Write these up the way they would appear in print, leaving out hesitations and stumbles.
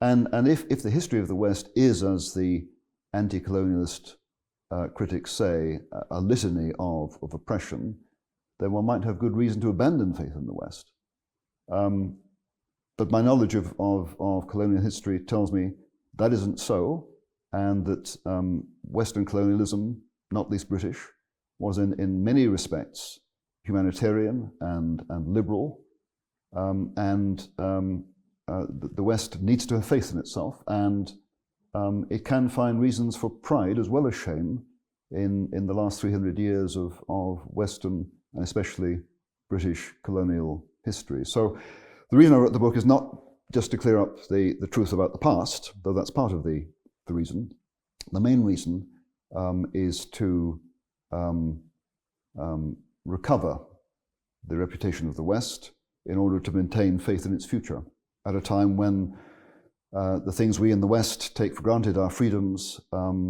And if the history of the West is, as the anti-colonialist critics say, a litany of oppression, then one might have good reason to abandon faith in the West. But my knowledge of colonial history tells me that isn't so, and that Western colonialism, not least British, was in many respects humanitarian and liberal, and the West needs to have faith in itself, and it can find reasons for pride as well as shame in the last 300 years of Western and especially British colonial history. So the reason I wrote the book is not just to clear up the truth about the past, though that's part of the reason. The main reason is to recover the reputation of the West in order to maintain faith in its future at a time when the things we in the West take for granted, our freedoms, are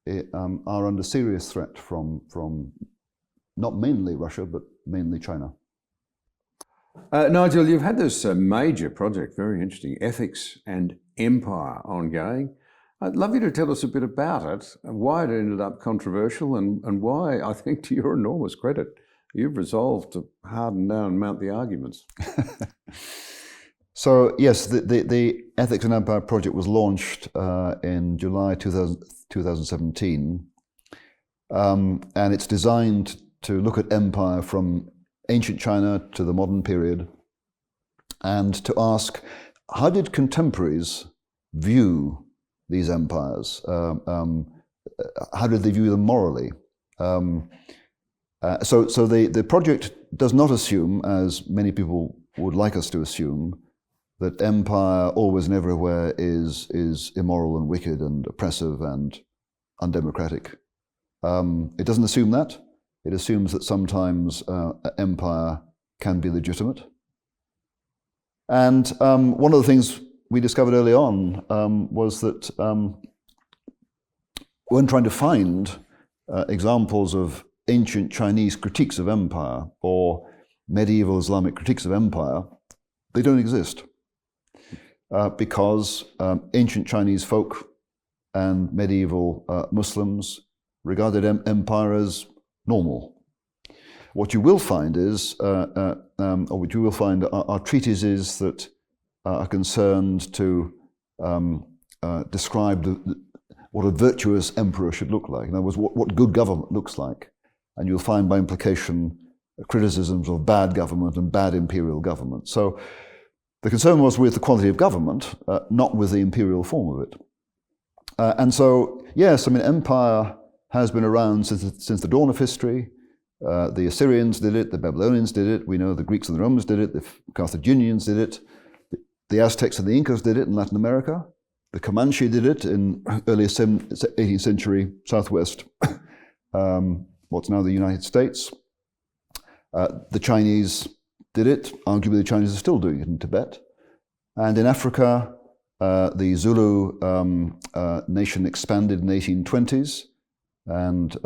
under serious threat from not mainly Russia, but mainly China. Nigel, you've had this major project, very interesting, Ethics and Empire, ongoing. I'd love you to tell us a bit about it, and why it ended up controversial, and why, I think to your enormous credit, you've resolved to harden down and mount the arguments. So yes, the Ethics and Empire project was launched in July 2017, and it's designed to look at empire from ancient China to the modern period, and to ask, how did contemporaries view these empires? How did they view them morally? So the project does not assume, as many people would like us to assume, that empire always and everywhere is immoral and wicked and oppressive and undemocratic. It doesn't assume that. It assumes that sometimes empire can be legitimate. And one of the things we discovered early on was that when trying to find examples of ancient Chinese critiques of empire or medieval Islamic critiques of empire, they don't exist. Because ancient Chinese folk and medieval Muslims regarded empire as normal. What you will find is, are treatises that are concerned to describe what a virtuous emperor should look like. In other words, what good government looks like. And you'll find by implication criticisms of bad government and bad imperial government. So the concern was with the quality of government, not with the imperial form of it. And so, yes, I mean, empire has been around since the dawn of history. The Assyrians did it, the Babylonians did it, we know the Greeks and the Romans did it, the Carthaginians did it, the Aztecs and the Incas did it in Latin America, the Comanche did it in early 18th century Southwest, what's now the United States. The Chinese did it, arguably the Chinese are still doing it in Tibet. And in Africa, the Zulu nation expanded in the 1820s and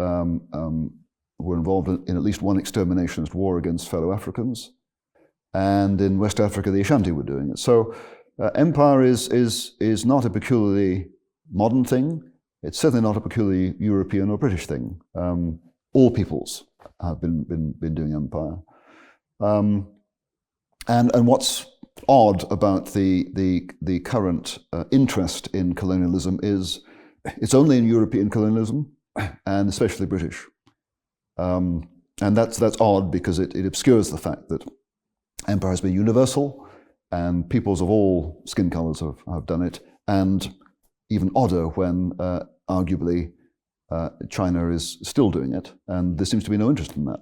were involved in at least one exterminationist war against fellow Africans. And in West Africa, the Ashanti were doing it. So empire is not a peculiarly modern thing. It's certainly not a peculiarly European or British thing. All peoples have been doing empire. And what's odd about the current interest in colonialism is it's only in European colonialism, and especially British. And that's odd because it obscures the fact that empire has been universal, and peoples of all skin colors have done it, and even odder when arguably China is still doing it, and there seems to be no interest in that.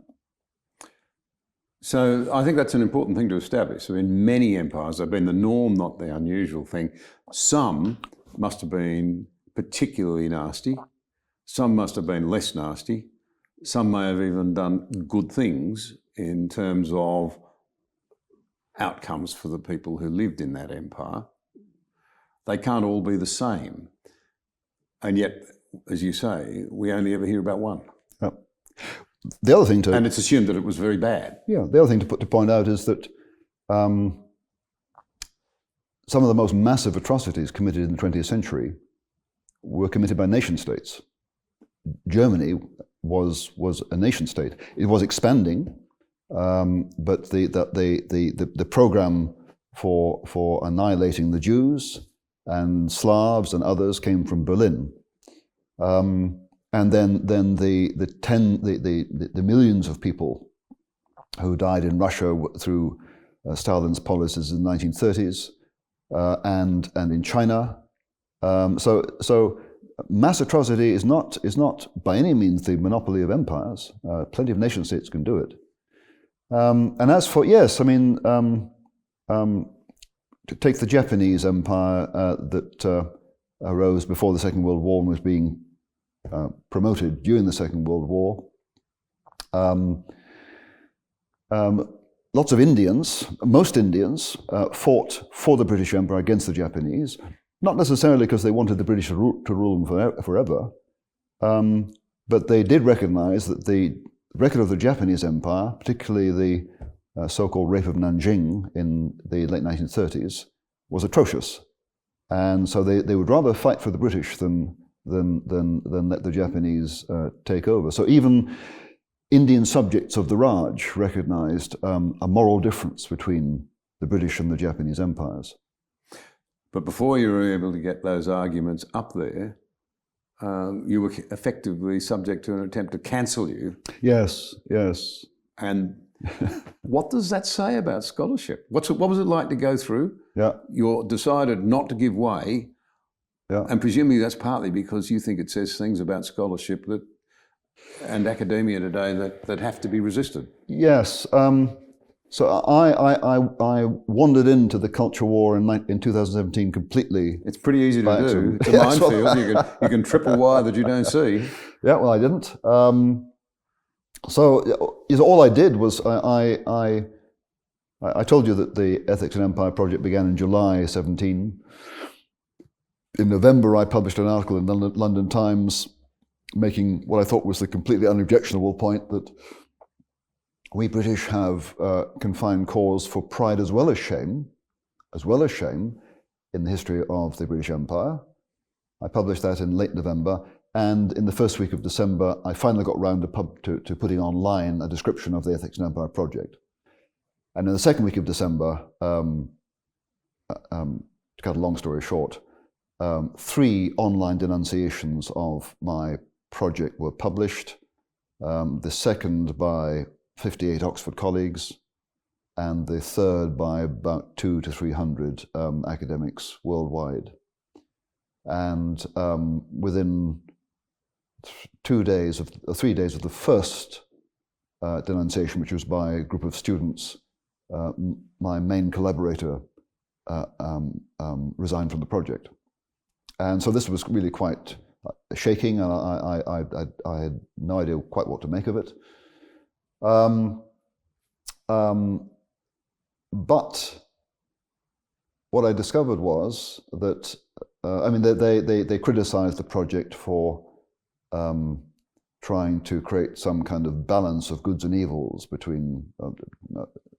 So I think that's an important thing to establish. So in many empires, they've been the norm, not the unusual thing. Some must have been particularly nasty. Some must have been less nasty. Some may have even done good things in terms of outcomes for the people who lived in that empire. They can't all be the same. And yet, as you say, we only ever hear about one. Yep. The other thing to... And it's assumed that it was very bad. Yeah, the other thing to point out is that some of the most massive atrocities committed in the 20th century were committed by nation states. Germany was a nation state. It was expanding, but the program for annihilating the Jews and Slavs and others came from Berlin. And then the millions of people who died in Russia through Stalin's policies in the 1930s, and in China. So mass atrocity is not by any means the monopoly of empires. Plenty of nation states can do it. And as for, yes, I mean, to take the Japanese empire that arose before the Second World War and was being promoted during the Second World War. Lots of Indians, most Indians, fought for the British Empire against the Japanese, not necessarily because they wanted the British to rule them forever, but they did recognize that the record of the Japanese Empire, particularly the so-called Rape of Nanjing in the late 1930s, was atrocious. And so they would rather fight for the British than let the Japanese take over. So even Indian subjects of the Raj recognized a moral difference between the British and the Japanese empires. But before you were able to get those arguments up there, you were effectively subject to an attempt to cancel you. Yes, yes. And what does that say about scholarship? What was it like to go through? Yeah. You decided not to give way, and presumably that's partly because you think it says things about scholarship and academia today that have to be resisted. Yes. So I wandered into the culture war in 2017 completely. It's pretty easy to do. It's a minefield. You can trip a wire that you don't see. Yeah, well, I didn't. So all I did was I told you that the Ethics and Empire project began in July 17. In November, I published an article in the London Times making what I thought was the completely unobjectionable point that we British have confined cause for pride as well as shame in the history of the British Empire. I published that in late November, and in the first week of December, I finally got round to putting online a description of the Ethics and Empire project. And in the second week of December, to cut a long story short, 3 online denunciations of my project were published, the second by 58 Oxford colleagues, and the third by about 200 to 300 academics worldwide. And within 3 days of the first denunciation, which was by a group of students, my main collaborator resigned from the project. And so this was really quite shaking, and I had no idea quite what to make of it. But what I discovered was that, they criticized the project for trying to create some kind of balance of goods and evils between,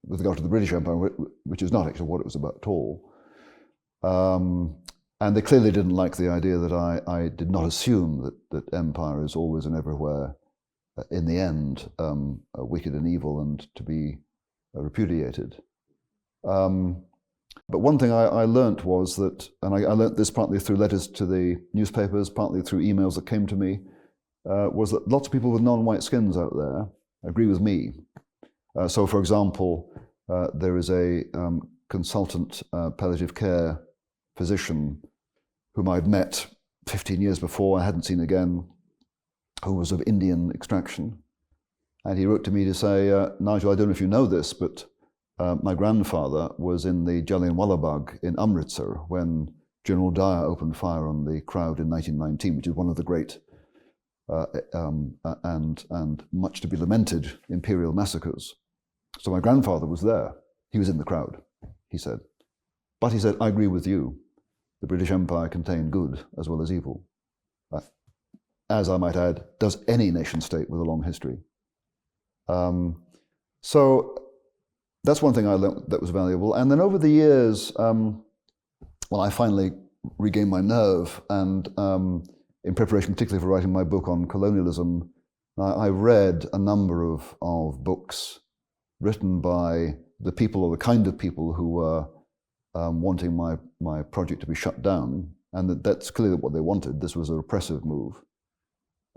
with regard to the British Empire, which is not actually what it was about at all. And they clearly didn't like the idea that I did not assume that empire is always and everywhere, in the end, wicked and evil and to be repudiated. But one thing I learnt was that, and I learnt this partly through letters to the newspapers, partly through emails that came to me, was that lots of people with non-white skins out there agree with me. So, for example, there is a consultant palliative care physician whom I'd met 15 years before, I hadn't seen again, who was of Indian extraction. And he wrote to me to say, Nigel, I don't know if you know this, but my grandfather was in the Jallianwala Bagh in Amritsar when General Dyer opened fire on the crowd in 1919, which is one of the great and much to be lamented imperial massacres. So my grandfather was there. He was in the crowd, he said. But he said, I agree with you. The British Empire contained good as well as evil. As I might add, does any nation state with a long history. So that's one thing I learned that was valuable. And then over the years, well, I finally regained my nerve, and in preparation particularly for writing my book on colonialism, I read a number of books written by the people or the kind of people who were wanting my project to be shut down, and that's clearly what they wanted. This was a repressive move.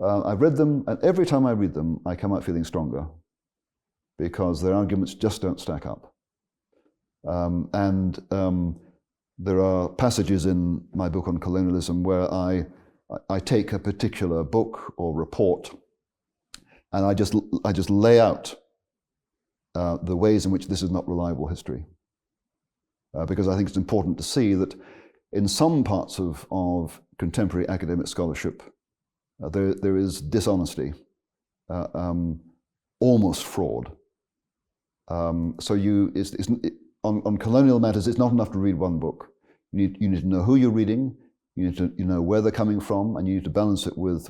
I've read them, and every time I read them, I come out feeling stronger, because their arguments just don't stack up. There are passages in my book on colonialism where I take a particular book or report, and I just lay out the ways in which this is not reliable history, because I think it's important to see that in some parts of contemporary academic scholarship, there is dishonesty, almost fraud. So on colonial matters, it's not enough to read one book. You need to know who you're reading, you need to know where they're coming from, and you need to balance it with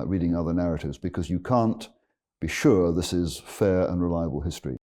reading other narratives, because you can't be sure this is fair and reliable history.